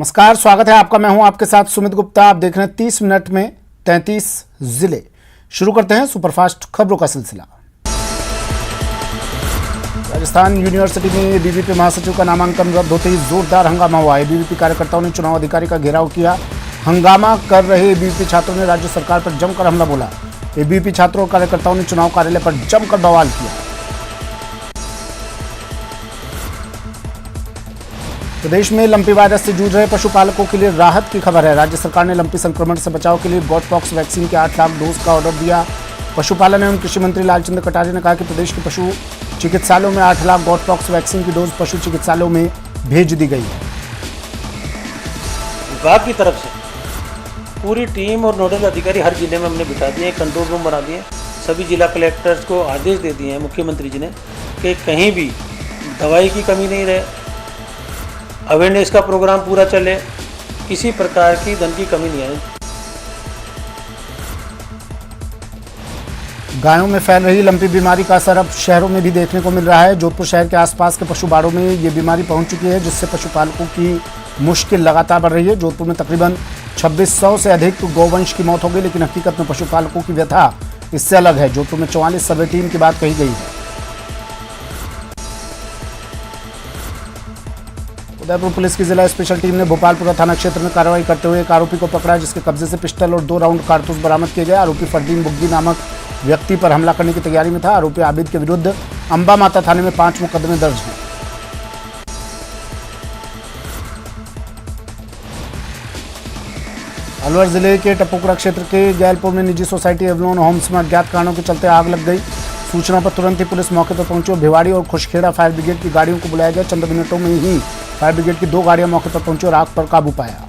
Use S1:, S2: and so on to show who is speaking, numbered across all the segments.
S1: नमस्कार, स्वागत है आपका। मैं हूं आपके साथ सुमित गुप्ता। आप देख रहे हैं 30 मिनट में 33 जिले। शुरू करते हैं सुपरफास्ट खबरों का सिलसिला। राजस्थान यूनिवर्सिटी में बीबीपी महासचिव का नामांकन रद्द होते ही जोरदार हंगामा हुआ। एबीवीपी कार्यकर्ताओं ने चुनाव अधिकारी का घेराव किया। हंगामा कर रहे एबीवीपी छात्रों ने राज्य सरकार पर जमकर हमला बोला। एबीवीपी छात्रों और कार्यकर्ताओं ने चुनाव कार्यालय पर जमकर बवाल किया। प्रदेश में लंपी वायरस से जूझ रहे पशुपालकों के लिए राहत की खबर है। राज्य सरकार ने लंपी संक्रमण से बचाव के लिए गॉटपॉक्स वैक्सीन के 8 लाख डोज का ऑर्डर दिया। पशुपालन एवं कृषि मंत्री लालचंद्र कटारिया ने कहा कि प्रदेश के पशु चिकित्सालयों में 8 लाख गॉटपॉक्स वैक्सीन की डोज पशु चिकित्सालयों में भेज दी गई है।
S2: विभाग की तरफ से पूरी टीम और नोडल अधिकारी हर जिले में हमने बिठा दिए, कंट्रोल रूम बना दिए। सभी जिला कलेक्टर्स को आदेश दे दिए हैं मुख्यमंत्री जी ने कि कहीं भी दवाई की कमी नहीं रहे, अवेयरनेस का प्रोग्राम पूरा चले, किसी प्रकार की धन की कमी नहीं है।
S1: गायों में फैल रही लंपी बीमारी का असर अब शहरों में भी देखने को मिल रहा है। जोधपुर शहर के आसपास के पशु बाड़ों में ये बीमारी पहुंच चुकी है, जिससे पशुपालकों की मुश्किल लगातार बढ़ रही है। जोधपुर में तकरीबन 2600 से अधिक गौवंश की मौत हो गई, लेकिन हकीकत में पशुपालकों की व्यथा इससे अलग है। जोधपुर में 44 सर्वे टीम की बात कही गई है। उदयपुर पुलिस की जिला स्पेशल टीम ने भोपालपुरा थाना क्षेत्र में कार्रवाई करते हुए एक आरोपी को पकड़ा, जिसके कब्जे से पिस्टल और 2 राउंड कारतूस बरामद किए गए। आरोपी फरदीन बुग्गी नामक व्यक्ति पर हमला करने की तैयारी में था। आरोपी आबिद के विरुद्ध अंबा माता थाने में 5 मुकदमे दर्ज हैं। अलवर जिले के टपुकरा क्षेत्र के गैलपुर में निजी सोसाइटी एवलोन होम्स में अज्ञात कारणों के चलते आग लग गई। सूचना पर तुरंत ही पुलिस मौके पर पहुंची और भिवाड़ी और खुशखेड़ा फायर ब्रिगेड की गाड़ियों को बुलाया गया। चंद मिनटों में ही फायर ब्रिगेड की 2 गाड़ियां मौके पर पहुंची और आग पर काबू पाया।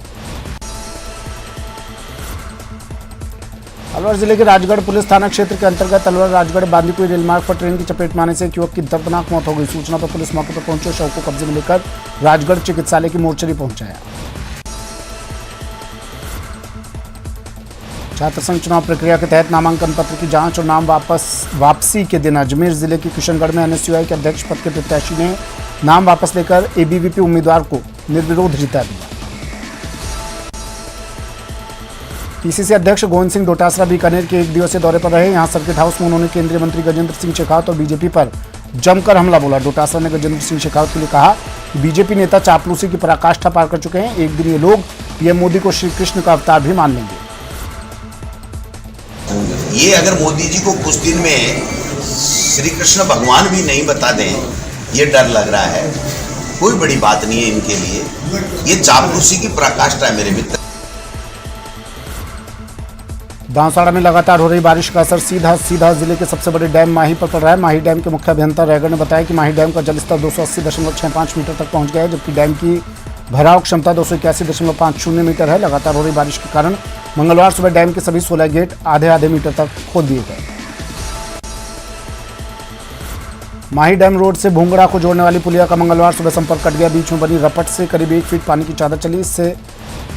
S1: अलवर जिले के राजगढ़ पुलिस थाना क्षेत्र के अंतर्गत अलवर राजगढ़ बांदीकुई रेल मार्ग पर ट्रेन की चपेट में आने से एक युवक की दर्दनाक मौत हो गई। सूचना पर पुलिस मौके पर पहुंची और शव को कब्जे में लेकर राजगढ़ चिकित्सालय की मोर्चरी पहुंचाया। छात्र संघ चुनाव प्रक्रिया के तहत नामांकन पत्र की जांच और नाम वापसी के दिन अजमेर जिले के किशनगढ़ में एनएसयूआई के अध्यक्ष पद के प्रत्याशी ने नाम वापस लेकर एबीवीपी उम्मीदवार को निर्विरोध जिता दिया। पीसीसी अध्यक्ष गोविंद सिंह डोटासरा बीकानेर के 1 दिवसीय दौरे पर रहे। यहां सर्किट हाउस में उन्होंने केंद्रीय मंत्री गजेंद्र सिंह शेखावत और बीजेपी पर जमकर हमला बोला। डोटासरा ने गजेंद्र सिंह शेखावत के लिए कहा कि बीजेपी नेता चापलूसी की पराकाष्ठा पार कर चुके हैं। एक दिन ये लोग पीएम मोदी को श्री कृष्ण का अवतार भी मान लेंगे।
S3: ये अगर मोदी जी को कुछ दिन में श्री कृष्ण भगवान भी नहीं बता दें, ये डर लग रहा है। कोई बड़ी बात नहीं है इनके लिए, ये चापलूसी की पराकाष्ठा है मेरे मित्र।
S1: बांसवाड़ा में लगातार हो रही बारिश का असर सीधा जिले के सबसे बड़े डैम माही पर पड़ रहा है। माही डैम के मुख्य अभियंता रैगर ने बताया कि माही डैम का जलस्तर 280.65 मीटर तक पहुंच गया है, जबकि डैम की भराव क्षमता 281.50 मीटर है। लगातार हो रही बारिश के कारण मंगलवार सुबह डैम के सभी 16 गेट आधे मीटर तक खोल दिए गए। माही डैम रोड से भूंगड़ा को जोड़ने वाली पुलिया का मंगलवार सुबह संपर्क कट गया। बीच में बनी रपट से करीब 1 फीट पानी की चादर चली। इससे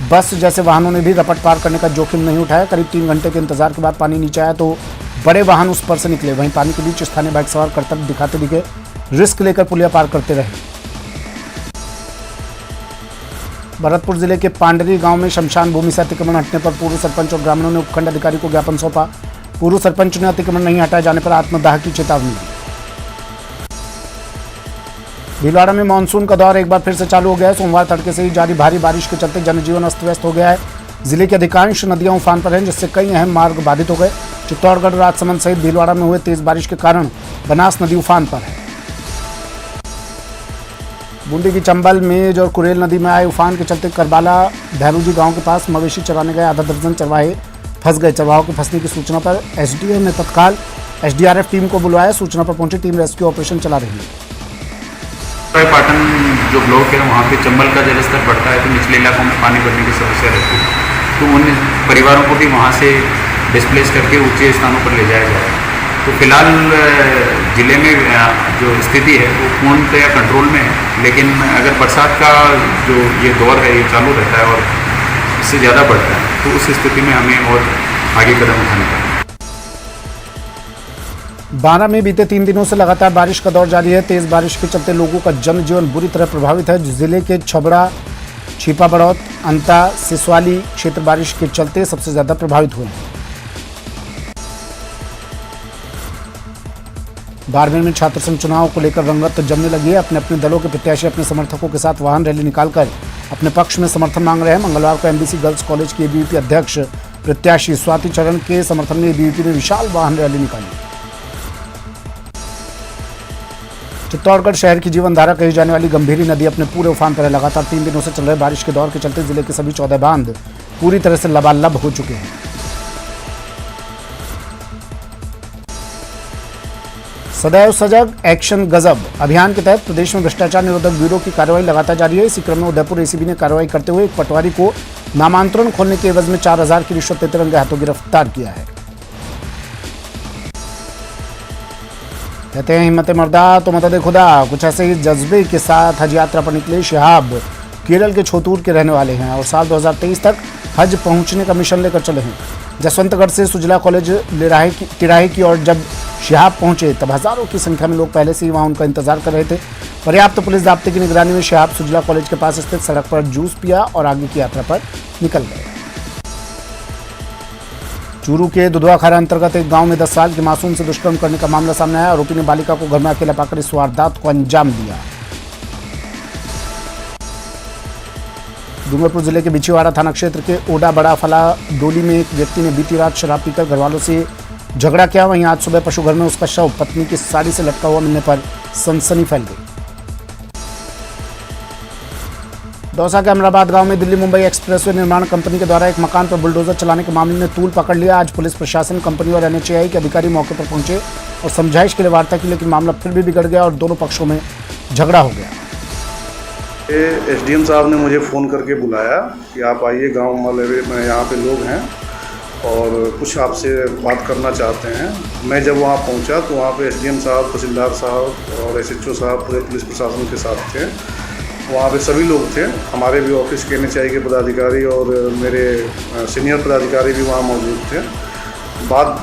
S1: बस जैसे वाहनों ने भी रपट पार करने का जोखिम नहीं उठाया। करीब 3 घंटे के इंतजार के बाद पानी नीचे आया तो बड़े वाहन उस पर से निकले। वहीं पानी के बीच स्थानीय बाइक सवार कर्तव्य दिखाते दिखे रिस्क लेकर पुलिया पार करते रहे। भरतपुर जिले के पांडरी गांव में शमशान भूमि से अतिक्रमण हटने पर पूर्व सरपंच और ग्रामीणों ने उपखंड अधिकारी को ज्ञापन सौंपा। पूर्व सरपंच ने अतिक्रमण नहीं हटाए जाने पर आत्मदाह की चेतावनी दी। भीलवाड़ा में मानसून का दौर एक बार फिर से चालू हो गया है। सोमवार तड़के से ही जारी भारी बारिश के चलते जनजीवन अस्त व्यस्त हो गया है। जिले की अधिकांश नदियां उफान पर हैं, जिससे कई अहम मार्ग बाधित हो गए। चित्तौड़गढ़, राजसमंद सहित भीलवाड़ा में हुए तेज बारिश के कारण बनास नदी उफान पर है। बूंदी की चंबल, मेज और कुरेल नदी में आए उफान के चलते करबाला भैरूजी गांव के पास मवेशी चराने गए आधा दर्जन चरवाहे फंस गए। चरवाहों के फंसने की सूचना पर एसडीएम ने तत्काल एसडीआरएफ टीम को बुलवाया। सूचना पर पहुंची टीम रेस्क्यू ऑपरेशन चला रही है।
S4: पाटन जो ब्लॉक है वहाँ पे चंबल का जलस्तर बढ़ता है तो निचले इलाकों में पानी भरने की समस्या रहती है, तो उन परिवारों को भी वहाँ से डिस्प्लेस करके ऊंचे स्थानों पर ले जाया जाए। तो फिलहाल ज़िले में जो स्थिति है वो पूर्णतया कंट्रोल में है, लेकिन अगर बरसात का जो ये दौर है ये चालू रहता है और इससे ज़्यादा बढ़ता है तो उस स्थिति में हमें और आगे कदम उठाने का।
S1: बारा में बीते 3 दिनों से लगातार बारिश का दौर जारी है। तेज बारिश के चलते लोगों का जनजीवन बुरी तरह प्रभावित है। जिले के छबड़ा छिपा बड़ौत, अंता, सिसवाली क्षेत्र बारिश के चलते सबसे ज्यादा प्रभावित हुए हैं। बाड़मेर में छात्र संघ चुनाव को लेकर रंगत जमने लगी है। अपने अपने दलों के प्रत्याशी अपने समर्थकों के साथ वाहन रैली निकालकर अपने पक्ष में समर्थन मांग रहे हैं। मंगलवार को एमबीसी गर्ल्स कॉलेज के एबीवीपी अध्यक्ष प्रत्याशी स्वाति चरण के समर्थन में एबीवीपी ने विशाल वाहन रैली निकाली। चित्तौड़गढ़ शहर की जीवनधारा कही जाने वाली गंभीरी नदी अपने पूरे उफान पर है। लगातार 3 दिनों से चल रहे बारिश के दौर के चलते जिले के सभी 14 बांध पूरी तरह से लबालब हो चुके हैं। सदैव सजग एक्शन गजब अभियान के तहत प्रदेश में भ्रष्टाचार निरोधक ब्यूरो की कार्रवाई लगातार जारी है। इसी क्रम में उदयपुर एसीबी ने कार्रवाई करते हुए एक पटवारी को नामांतरण खोलने के एवज में 4000 की रिश्वत लेते रंगे हाथों गिरफ्तार किया है। कहते हैं हिम्मत मर्दा तो मदद खुदा। कुछ ऐसे ही जज्बे के साथ हज यात्रा पर निकले शिहाब केरल के छोतूर के रहने वाले हैं और साल 2023 तक हज पहुंचने का मिशन लेकर चले हैं। जसवंतगढ़ से सुजला कॉलेज तिराहे की ओर जब शिहाब पहुंचे तब हजारों की संख्या में लोग पहले से ही वहां उनका इंतजार कर रहे थे। पर्याप्त पुलिस जाब्ते की निगरानी में शिहाब सुजला कॉलेज के पास स्थित सड़क पर जूस पिया और आगे की यात्रा पर निकल गए। चूरू के दुधवाखारा अंतर्गत एक गांव में 10 साल की मासूम से दुष्कर्म करने का मामला सामने आया। आरोपी ने बालिका को घर में अकेला पाकर इस वारदात को अंजाम दिया। डूंगरपुर जिले के बिछीवाड़ा थाना क्षेत्र के ओडा बड़ा फला डोली में एक व्यक्ति ने बीती रात शराब पीकर घरवालों से झगड़ा किया। वहीं आज सुबह पशु घर में उसका शव पत्नी की साड़ी से लटका हुआ मिलने पर सनसनी फैल गई। दौसा के अमराबाद गांव में दिल्ली मुंबई एक्सप्रेसवे निर्माण कंपनी के द्वारा एक मकान पर बुलडोजर चलाने के मामले में तूल पकड़ लिया। आज पुलिस प्रशासन, कंपनी और एनएचएआई के अधिकारी मौके पर पहुंचे और समझाइश के लिए वार्ता की, लेकिन मामला फिर भी बिगड़ गया और दोनों पक्षों में झगड़ा हो गया।
S5: एसडीएम साहब ने मुझे फ़ोन करके बुलाया कि आप आइए गांव वाले में, यहाँ पे लोग हैं और कुछ आपसे बात करना चाहते हैं। मैं जब वहाँ पहुँचा तो वहाँ पे एसडीएम साहब, तहसीलदार साहब और एसएचओ साहब पूरे पुलिस प्रशासन के साथ थे। वहाँ पे सभी लोग थे, हमारे भी ऑफिस के एनएचएआई के पदाधिकारी और मेरे सीनियर पदाधिकारी भी वहाँ मौजूद थे।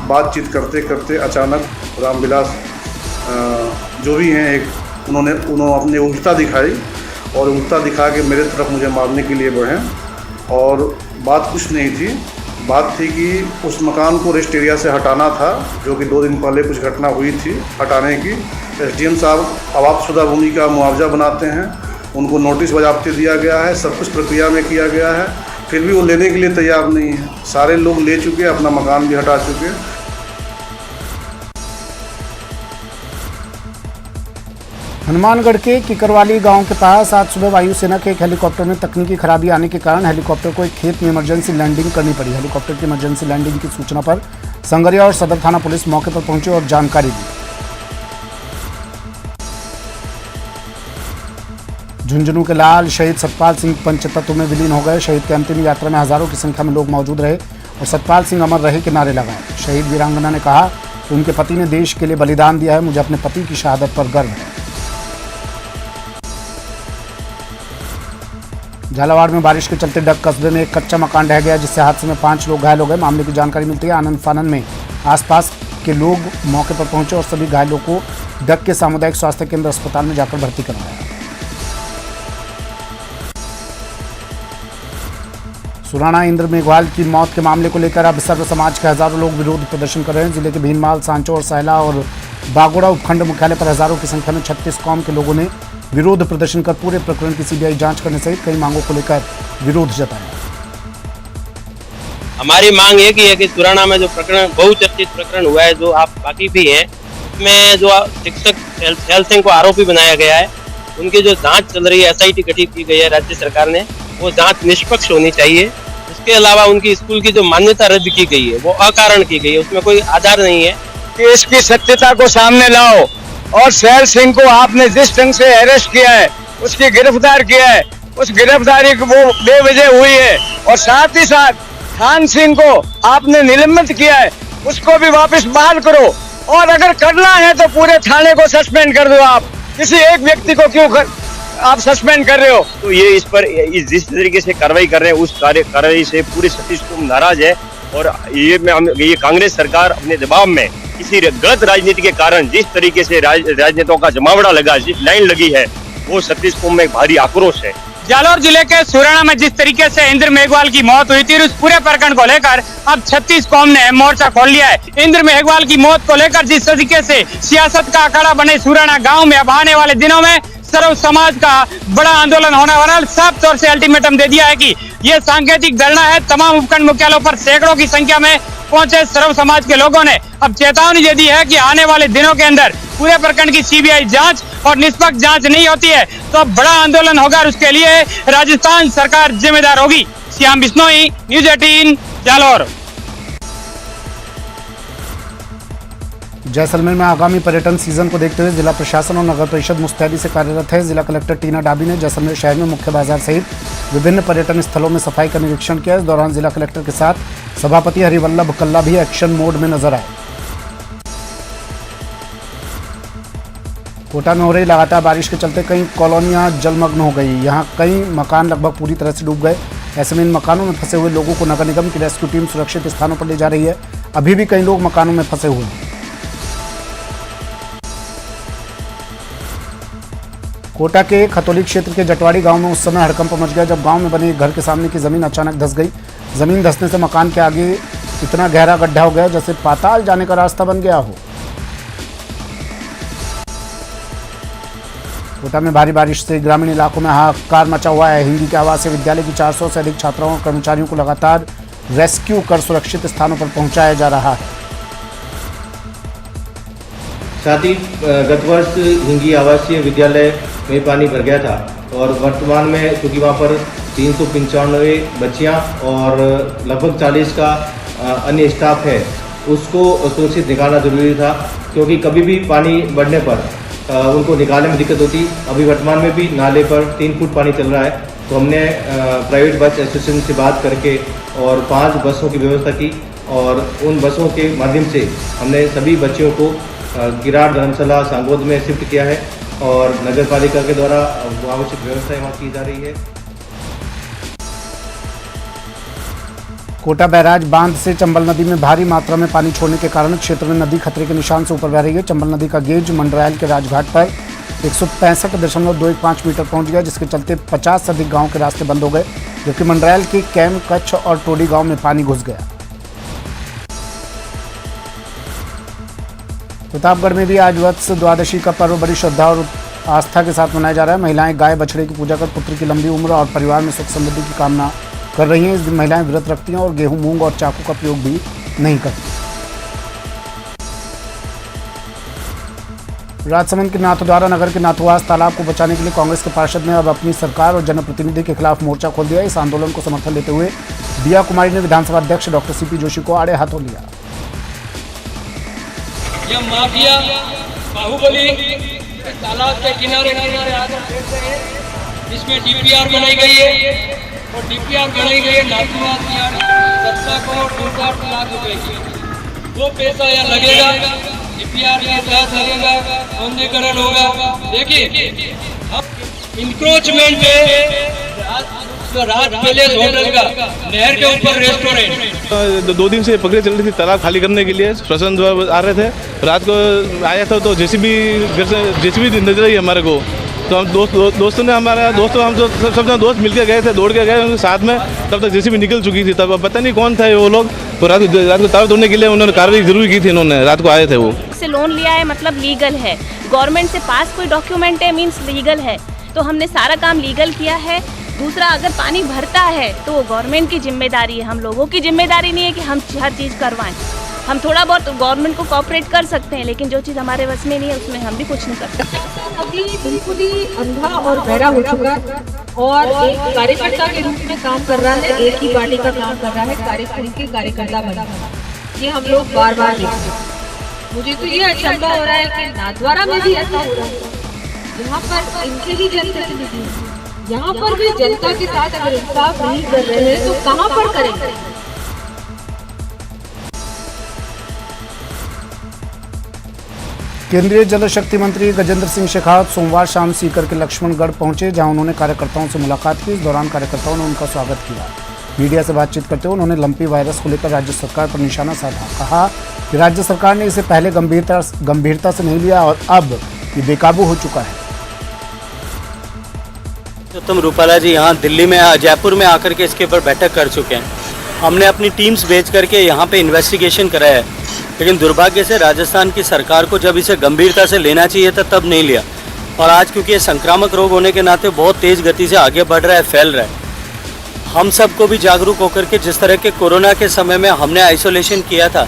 S5: बातचीत करते करते अचानक रामविलास जो भी हैं उन्होंने अपनी उल्टा दिखाई और उल्टा दिखा के मेरे तरफ मुझे मारने के लिए बढ़े। और बात कुछ नहीं थी, बात थी कि उस मकान को रेस्ट एरिया से हटाना था, जो कि 2 दिन पहले कुछ घटना हुई थी हटाने की। एसडीएम साहब आवाज़शुदा भूमि का मुआवजा बनाते हैं, उनको नोटिस बजाबते दिया गया है, सब कुछ प्रक्रिया में किया गया है, फिर भी वो लेने के लिए तैयार नहीं है। सारे लोग ले चुके, अपना मकान भी हटा चुके।
S1: हनुमानगढ़ के किकरवाली गांव के पास आज सुबह वायुसेना के एक हेलीकॉप्टर में तकनीकी खराबी आने के कारण हेलीकॉप्टर को एक खेत में इमरजेंसी लैंडिंग करनी पड़ी। हेलीकॉप्टर की इमरजेंसी लैंडिंग की सूचना पर संगरिया और सदर थाना पुलिस मौके पर पहुंचे और जानकारी दी। झुंझुनू के लाल शहीद सतपाल सिंह पंचतत्व में विलीन हो गए। शहीद की अंतिम यात्रा में हजारों की संख्या में लोग मौजूद रहे और सतपाल सिंह अमर रहे के नारे लगाए। शहीद वीरांगना ने कहा कि उनके पति ने देश के लिए बलिदान दिया है, मुझे अपने पति की शहादत पर गर्व है। झालावाड़ में बारिश के चलते डग कस्बे में एक कच्चा मकान ढह गया, जिससे हादसे में 5 लोग घायल हो गए। मामले की जानकारी मिलती है आनंद फानन में आसपास के लोग मौके पर पहुंचे और सभी घायलों को डग के सामुदायिक स्वास्थ्य केंद्र अस्पताल में जाकर भर्ती करवाया। सुराना इंद्र मेघवाल की मौत के मामले को लेकर अब सर्व समाज के हजारों लोग विरोध प्रदर्शन कर रहे हैं। जिले के भीनमाल, सांचो और सहला और बागोड़ा उपखंड मुख्यालय पर हजारों की संख्या में 36 कौम के लोगों ने विरोध प्रदर्शन कर पूरे प्रकरण की सीबीआई जांच करने सहित कई मांगों को लेकर विरोध जताया।
S6: हमारी मांग एक ही है कि सुराना में जो प्रकरण, बहुचर्चित प्रकरण हुआ है, जो आप बाकी भी हैं, उसमें जो शिक्षक शैल सिंह को आरोपी बनाया गया है, उनकी जो जांच चल रही है, एसआईटी गठित की गई है राज्य सरकार ने, वो जांच निष्पक्ष होनी चाहिए। इसके अलावा उनकी स्कूल की जो मान्यता रद्द की गई है वो अकारण की गई है, उसमें कोई आधार नहीं है।
S7: कि इसकी सत्यता को सामने लाओ और शैल सिंह को आपने जिस ढंग से अरेस्ट किया है, उसकी गिरफ्तार किया है, उस गिरफ्तारी को वो बेवजह हुई है। और साथ ही साथ खान सिंह को आपने निलंबित किया है, उसको भी वापस बहाल करो। और अगर करना है तो पूरे थाने को सस्पेंड कर दो। आप किसी एक व्यक्ति को क्यों आप सस्पेंड कर रहे हो?
S6: तो ये इस पर जिस तरीके से कार्रवाई कर रहे हैं, उस कार्रवाई से पूरे सतीश कुमार नाराज है। और ये कांग्रेस सरकार अपने जवाब में किसी गलत राजनीति के कारण जिस तरीके से राजनेताओं का जमावड़ा लगा, जिस लाइन लगी है, वो सतीश कुमार में भारी आक्रोश है।
S8: जालौर जिले के सुराना में जिस तरीके से इंद्र मेघवाल की मौत हुई थी, उस पूरे प्रकरण को लेकर अब 36 कौम ने मोर्चा खोल लिया है। इंद्र मेघवाल की मौत को लेकर जिस तरीके से सियासत का अखाड़ा बने सुराना गांव में, अब आने वाले दिनों में सर्व समाज का बड़ा आंदोलन होने वाला है। साफ तौर से अल्टीमेटम दे दिया है कि ये सांकेतिक धरना है। तमाम उपखंड मुख्यालयों पर सैकड़ों की संख्या में पहुंचे सर्व समाज के लोगों ने अब चेतावनी दे दी है कि आने वाले दिनों के अंदर पूरे प्रकरण की सीबीआई जांच और निष्पक्ष जांच नहीं होती है तो बड़ा आंदोलन होगा और उसके लिए राजस्थान सरकार जिम्मेदार होगी। श्याम बिश्नोई, न्यूज 18, जालौर।
S1: जैसलमेर में आगामी पर्यटन सीजन को देखते हुए जिला प्रशासन और नगर परिषद मुस्तैदी से कार्यरत है। जिला कलेक्टर टीना डाबी ने जैसलमेर शहर में मुख्य बाजार सहित विभिन्न पर्यटन स्थलों में सफाई का निरीक्षण किया। इस दौरान जिला कलेक्टर के साथ सभापति हरिवल्लभ कल्ला भी एक्शन मोड में नजर आए। कोटा में हो रही लगातार बारिश के चलते कई कॉलोनियां जलमग्न हो गई। यहां कई मकान लगभग पूरी तरह से डूब गए। ऐसे में इन मकानों में फंसे हुए लोगों को नगर निगम की रेस्क्यू टीम सुरक्षित स्थानों पर ले जा रही है। अभी भी कई लोग मकानों में फंसे हुए हैं। कोटा के खतौली क्षेत्र के जटवाड़ी गांव में उस समय हड़कंप मच गया जब गांव में बने एक घर के सामने की जमीन अचानक धंस गई। जमीन धंसने से मकान के आगे इतना गहरा गड्ढा हो गया जैसे पाताल जाने का रास्ता बन गया हो। कोटा में भारी बारिश से ग्रामीण इलाकों में हाहाकार मचा हुआ है। हिंदी के आवासीय विद्यालय की 400 से अधिक छात्राओं और कर्मचारियों को लगातार रेस्क्यू कर सुरक्षित स्थानों पर पहुंचाया जा रहा है।
S9: साथ ही गत वर्ष हिंगी आवासीय विद्यालय में पानी भर गया था और वर्तमान में क्योंकि वहाँ पर 395 बच्चियाँ और लगभग 40 का अन्य स्टाफ है, उसको सुरक्षित निकालना जरूरी था क्योंकि कभी भी पानी बढ़ने पर उनको निकालने में दिक्कत होती। अभी वर्तमान में भी नाले पर 3 फुट पानी चल रहा है तो हमने प्राइवेट बस एसोसिएशन से बात करके और 5 बसों की व्यवस्था की और उन बसों के माध्यम से हमने सभी बच्चियों को किराड़, धर्मशाला, सांगोद में शिफ्ट किया है और नगर पालिका के द्वारा आवश्यक व्यवस्थाएं वहाँ की जा रही है।
S1: कोटा बैराज बांध से चंबल नदी में भारी मात्रा में पानी छोड़ने के कारण क्षेत्र में नदी खतरे के निशान से ऊपर बह रही है। चंबल नदी का गेज मंडरायल के राजघाट पर 165.215 मीटर पहुंच गया जिसके चलते 50 से अधिक गाँव के रास्ते बंद हो गए जबकि मंडरायल के कैम, कच्छ और टोडी गाँव में पानी घुस गया। प्रतापगढ़ में भी आज वत्स द्वादशी का पर्व बड़ी श्रद्धा और आस्था के साथ मनाया जा रहा है। महिलाएं गाय बछड़े की पूजा कर पुत्र की लंबी उम्र और परिवार में सुख समृद्धि की कामना कर रही हैं। इस दिन महिलाएं व्रत रखती हैं और गेहूं, मूंग और चाकू का प्रयोग भी नहीं करती। राजसमंद के नाथद्वारा नगर के नाथुआस तालाब को बचाने के लिए कांग्रेस के पार्षद ने अब अपनी सरकार और जनप्रतिनिधि के खिलाफ मोर्चा खोल दिया। इस आंदोलन को समर्थन देते हुए दिया कुमारी ने विधानसभा अध्यक्ष डॉक्टर सीपी जोशी को आड़े हाथों लिया।
S10: यह माफिया बाहुबली तालाब के किनारे किनारे आकर बैठ रहे हैं। इसमें डीपीआर बनाई गई है और डीपीआर बनाई गई है नाथुआस की 17 करोड़ 2 लाख रुपए की। वो पैसा यहाँ लगेगा, डीपीआर के साथ लगेगा, सौंदर्यीकरण होगा। देखिए अब इंक्रोचमेंट है राज पैलेस होटल का, नहर के ऊपर रेस्टोरेंट।
S11: 2 दिन से पकड़े चल रही थी तालाब खाली करने के लिए। प्रशासन द्वारा आ रहे थे, रात को आया था तो जेसीबी नजर आई हमारे को। तो हम दोस्तों ने हमारा दोस्तों हम तो सब दोस्त मिलकर गए थे, दौड़ के गए उनके साथ में। तब तक जेसीबी निकल चुकी थी। तब पता नहीं कौन था वो लोग। तो रात को तालाब तोड़ने के लिए उन्होंने कार्रवाई जरूर की थी। इन्होंने रात को आए थे वो
S12: से लोन लिया है मतलब लीगल है, गवर्नमेंट से पास कोई डॉक्यूमेंट है मीन्स लीगल है। तो हमने सारा काम लीगल किया है। दूसरा, अगर पानी भरता है तो वो गवर्नमेंट की जिम्मेदारी है, हम लोगों की जिम्मेदारी नहीं है कि हम हर चीज़ करवाएं। हम थोड़ा बहुत गवर्नमेंट को कोऑपरेट कर सकते हैं लेकिन जो चीज़ हमारे बस में नहीं है उसमें हम भी कुछ नहीं कर सकते।
S13: अभी बिल्कुल ही अंधा और बहरा हो चुका है और एक कार्यकर्ता के रूप में काम कर रहा है, एक ही पार्टी का काम कर रहा है, कार्यकर्ता बना। ये हम लोग बार बार देखते हैं। मुझे तो ये अचंभा हो रहा है कि नाथद्वारा में भी ऐसा हो रहा है। यहाँ पर इनके ही जनप्रतिनिधि हैं, यहाँ पर भी जनता के साथ अगर इंसाफ नहीं कर रहे हैं तो कहाँ पर करेंगे।
S1: केंद्रीय जल शक्ति मंत्री गजेंद्र सिंह शेखावत सोमवार शाम सीकर के लक्ष्मणगढ़ पहुंचे जहां उन्होंने कार्यकर्ताओं से मुलाकात की। इस दौरान कार्यकर्ताओं ने उनका स्वागत किया। मीडिया से बातचीत करते हुए उन्होंने लंपी वायरस को लेकर राज्य सरकार पर निशाना साधा। कहा कि राज्य सरकार ने इसे पहले गंभीरता से नहीं लिया और अब ये बेकाबू हो चुका है।
S14: उत्तम रूपाला जी यहाँ दिल्ली में जयपुर में आकर के इसके ऊपर बैठक कर चुके हैं। हमने अपनी टीम्स भेज करके यहाँ पे इन्वेस्टिगेशन कराया है, लेकिन दुर्भाग्य से राजस्थान की सरकार को जब इसे गंभीरता से लेना चाहिए था तब नहीं लिया। और आज क्योंकि ये संक्रामक रोग होने के नाते बहुत तेज़ गति से आगे बढ़ रहा है, फैल रहा है, हम सबको भी जागरूक होकर के जिस तरह के कोरोना के समय में हमने आइसोलेशन किया था,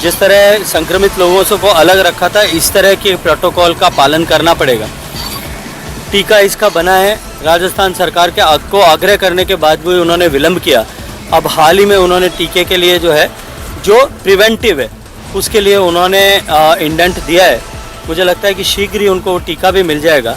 S14: जिस तरह संक्रमित लोगों से को अलग रखा था, इस तरह के प्रोटोकॉल का पालन करना पड़ेगा। टीका इसका बना है, राजस्थान सरकार के को आग्रह करने के बाद भी उन्होंने विलंब किया। अब हाल ही में उन्होंने टीके के लिए जो है जो प्रिवेंटिव है उसके लिए उन्होंने इंडेंट दिया है। मुझे लगता है कि शीघ्र ही उनको टीका भी मिल जाएगा।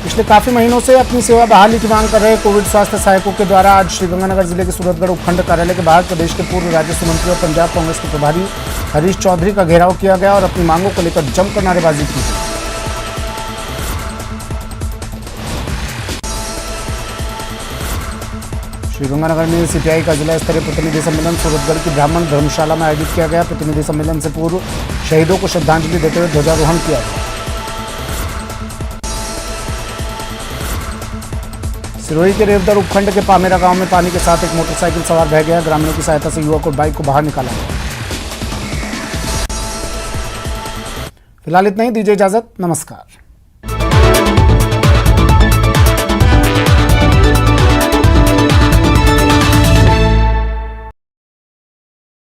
S1: पिछले काफी महीनों से अपनी सेवा बहाली की मांग कर रहे कोविड स्वास्थ्य सहायकों के द्वारा आज श्रीगंगानगर जिले के सूरतगढ़ उपखंड कार्यालय के बाहर प्रदेश के पूर्व राजस्व मंत्री और पंजाब कांग्रेस के प्रभारी हरीश चौधरी का घेराव किया गया और अपनी मांगों को लेकर जमकर नारेबाजी की गई। श्रीगंगानगर में सीपीआई का जिला स्तरीय प्रतिनिधि सम्मेलन सूरतगढ़ की ब्राह्मण धर्मशाला में आयोजित किया गया। प्रतिनिधि सम्मेलन से पूर्व शहीदों को श्रद्धांजलि देते हुए ध्वजारोहण किया गया। सिरोही के रेवदर उपखंड के पामेरा गांव में पानी के साथ एक मोटरसाइकिल सवार बह गया। ग्रामीणों की सहायता से युवक और बाइक को बाहर निकाला गया। फिलहाल इतना ही, दीजिए इजाजत, नमस्कार।